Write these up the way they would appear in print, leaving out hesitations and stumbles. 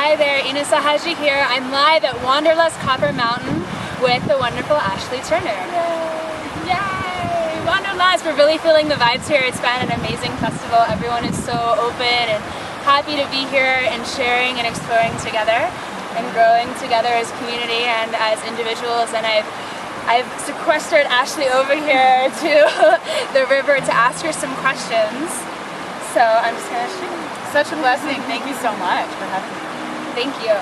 Hi there, Ina Sahaji here. I'm live at Wanderlust Copper Mountain with the wonderful Ashley Turner. Yay! Yay! Wanderlust, we're really feeling the vibes here. It's been an amazing festival. Everyone is so open and happy to be here and sharing and exploring together and growing together as community and as individuals. And I've sequestered Ashley over here to the river to ask her some questions. So I'm just gonna shoot. Such a blessing. Thank you so much for having me. Thank you.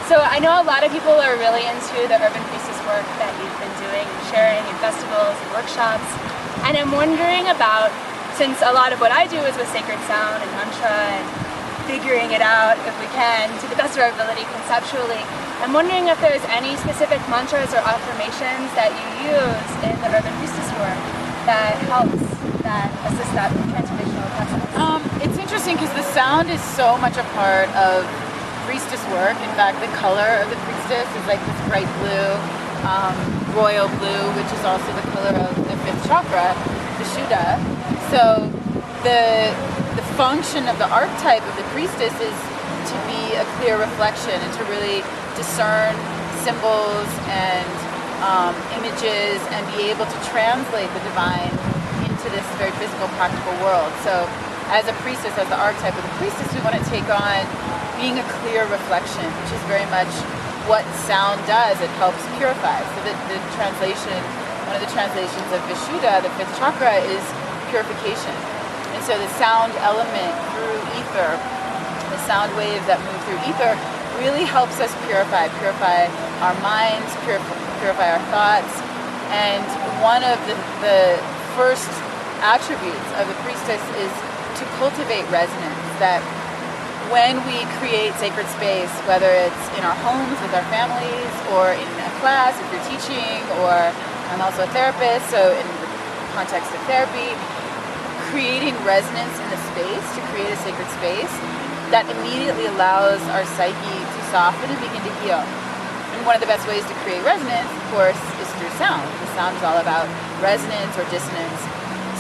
So I know a lot of people are really into the Urban Priestess work that you've been doing and sharing in festivals and workshops. And I'm wondering about, since a lot of what I do is with sacred sound and mantra and figuring it out, if we can, to the best of our ability conceptually, I'm wondering if there's any specific mantras or affirmations that you use in the Urban Priestess work that helps, that assist that transformational process. It's interesting because the sound is so much a part of priestess work. In fact, the color of the priestess is like this bright blue, royal blue, which is also the color of the fifth chakra, the Shuddha. So the function of the archetype of the priestess is to be a clear reflection and to really discern symbols and images and be able to translate the divine into this very physical, practical world. So as a priestess, as the archetype of the priestess, we want to take on being a clear reflection, which is very much what sound does. It helps purify. So the translation, one of the translations of Vishuddha, the fifth chakra, is purification. And so the sound element through ether, the sound waves that move through ether, really helps us purify our minds, purify our thoughts. And one of the first attributes of the priestess is to cultivate resonance, that when we create sacred space, whether it's in our homes with our families or in a class if you're teaching, or I'm also a therapist, so in the context of therapy, creating resonance in the space, to create a sacred space, that immediately allows our psyche to soften and begin to heal. And one of the best ways to create resonance, of course, is through sound. The sound is all about resonance or dissonance.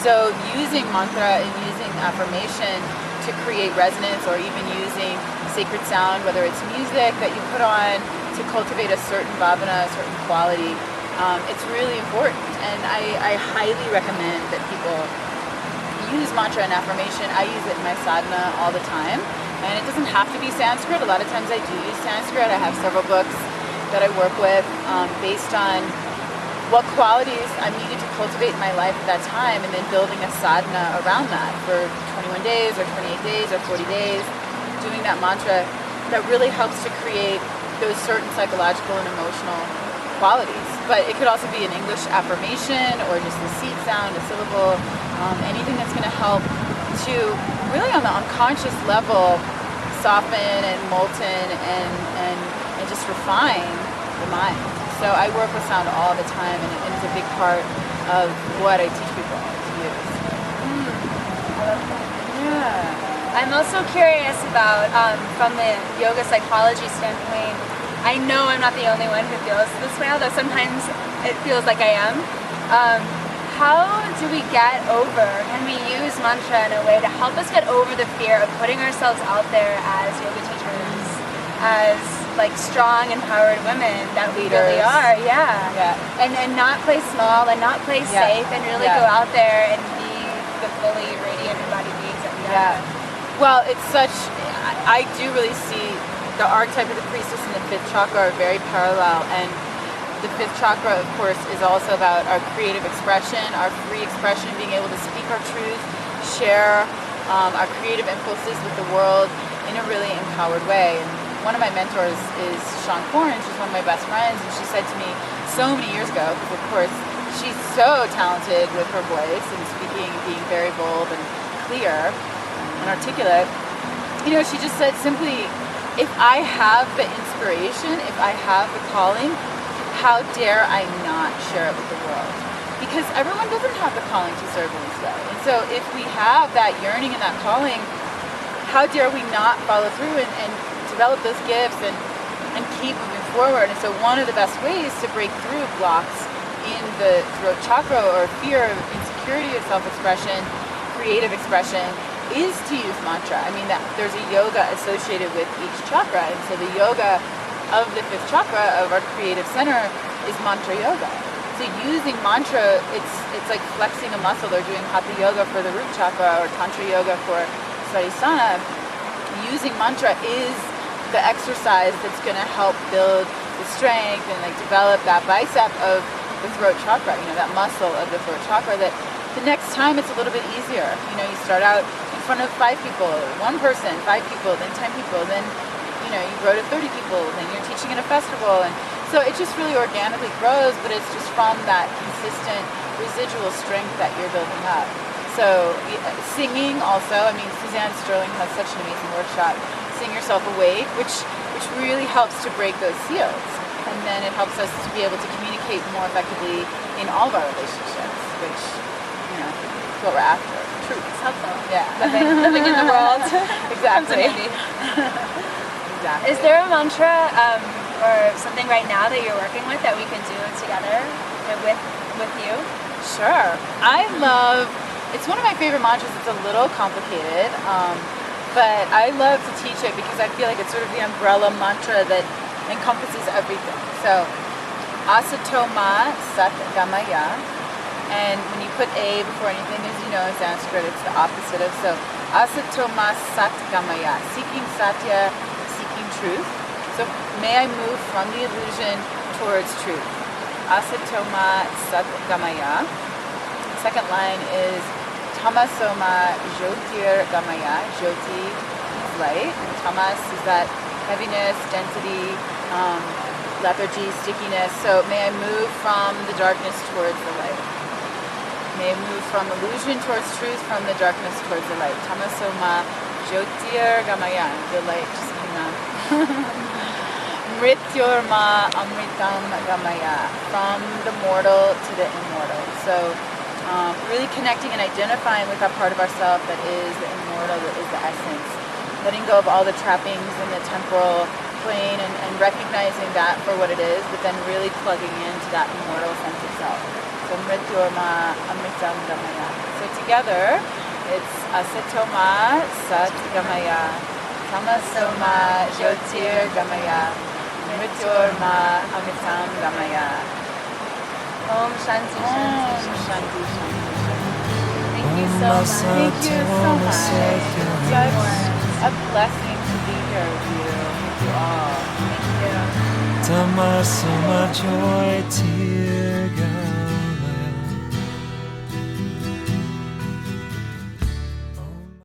So using mantra and using affirmation to create resonance, or even using sacred sound, whether it's music that you put on to cultivate a certain bhavana, a certain quality, it's really important. And I highly recommend that people use mantra and affirmation. I use it in my sadhana all the time. And it doesn't have to be Sanskrit. A lot of times I do use Sanskrit. I have several books that I work with based on what qualities I'm needed to cultivate in my life at that time, and then building a sadhana around that for 21 days or 28 days or 40 days, doing that mantra that really helps to create those certain psychological and emotional qualities. But it could also be an English affirmation or just a seed sound, a syllable, anything that's going to help to really on the unconscious level soften and molten and just refine the mind. So I work with sound all the time, and it's a big part of what I teach people to use. I love that. Yeah. I'm also curious about, from the yoga psychology standpoint, I know I'm not the only one who feels this way, although sometimes it feels like I am. How do we get over, can we use mantra in a way to help us get over the fear of putting ourselves out there as yoga teachers, as like strong, empowered women that we really are, and not play small and not play safe, and really go out there and be the fully radiant embodied beings that we are. Well, it's such, I do really see the archetype of the priestess and the fifth chakra are very parallel, and the fifth chakra, of course, is also about our creative expression, our free expression, being able to speak our truth, share our creative impulses with the world in a really empowered way. And one of my mentors is Sean Corn. She's one of my best friends, and she said to me so many years ago, because of course she's so talented with her voice and speaking and being very bold and clear and articulate, you know, she just said simply, if I have the inspiration, if I have the calling, how dare I not share it with the world? Because everyone doesn't have the calling to serve in this way. And so if we have that yearning and that calling, how dare we not follow through and develop those gifts and keep moving forward? And so one of the best ways to break through blocks in the throat chakra or fear of insecurity of self-expression, creative expression, is to use mantra. I mean, that there's a yoga associated with each chakra, and so the yoga of the fifth chakra of our creative center is mantra yoga. So using mantra, it's like flexing a muscle. They're doing hatha yoga for the root chakra or tantra yoga for svadhisthana. Using mantra is the exercise that's going to help build the strength and like develop that bicep of the throat chakra, that muscle of the throat chakra, that the next time it's a little bit easier. You start out in front of 5 people, 1 person, 5 people, then 10 people, then you grow to 30 people, then you're teaching at a festival, and so it just really organically grows, but it's just from that consistent residual strength that you're building up. So singing also, I mean, Suzanne Sterling has such an amazing workshop, Sing Yourself Awake, which really helps to break those seals. And then it helps us to be able to communicate more effectively in all of our relationships, which, is what we're after. Truth. It's helpful. Yeah. Living in the world. Exactly. Exactly. Is there a mantra or something right now that you're working with that we can do together with you? Sure. It's one of my favorite mantras. It's a little complicated, but I love to teach it because I feel like it's sort of the umbrella mantra that encompasses everything. So, Asatoma Sat Gamaya, and when you put A before anything, as you know in Sanskrit, it's the opposite of, so Asatoma Sat Gamaya, seeking satya, seeking truth. So may I move from the illusion towards truth. Asatoma Sat Gamaya. Second line is Tamasoma Jyotir Gamaya. Jyoti is light, and tamas is that heaviness, density, lethargy, stickiness. So may I move from the darkness towards the light. May I move from illusion towards truth, from the darkness towards the light. Tamasoma Jyotir Gamaya. The light just came out. Mrityorma Amritam Gamaya. From the mortal to the immortal. So really connecting and identifying with that part of ourselves that is the immortal, that is the essence. Letting go of all the trappings in the temporal plane and recognizing that for what it is, but then really plugging into that immortal sense of self. So Mrityorma Amritam Gamaya. So together, it's Asatoma Sat Gamaya, Tamasoma Jyotir Gamaya, Mrityorma Amritam Gamaya. Om Shanti Shanti Om Shanti Shanti. Thank you so much. Thank you so much. It's such a blessing to be here with you. Thank you all. Thank you. Tamasoma Joy Tear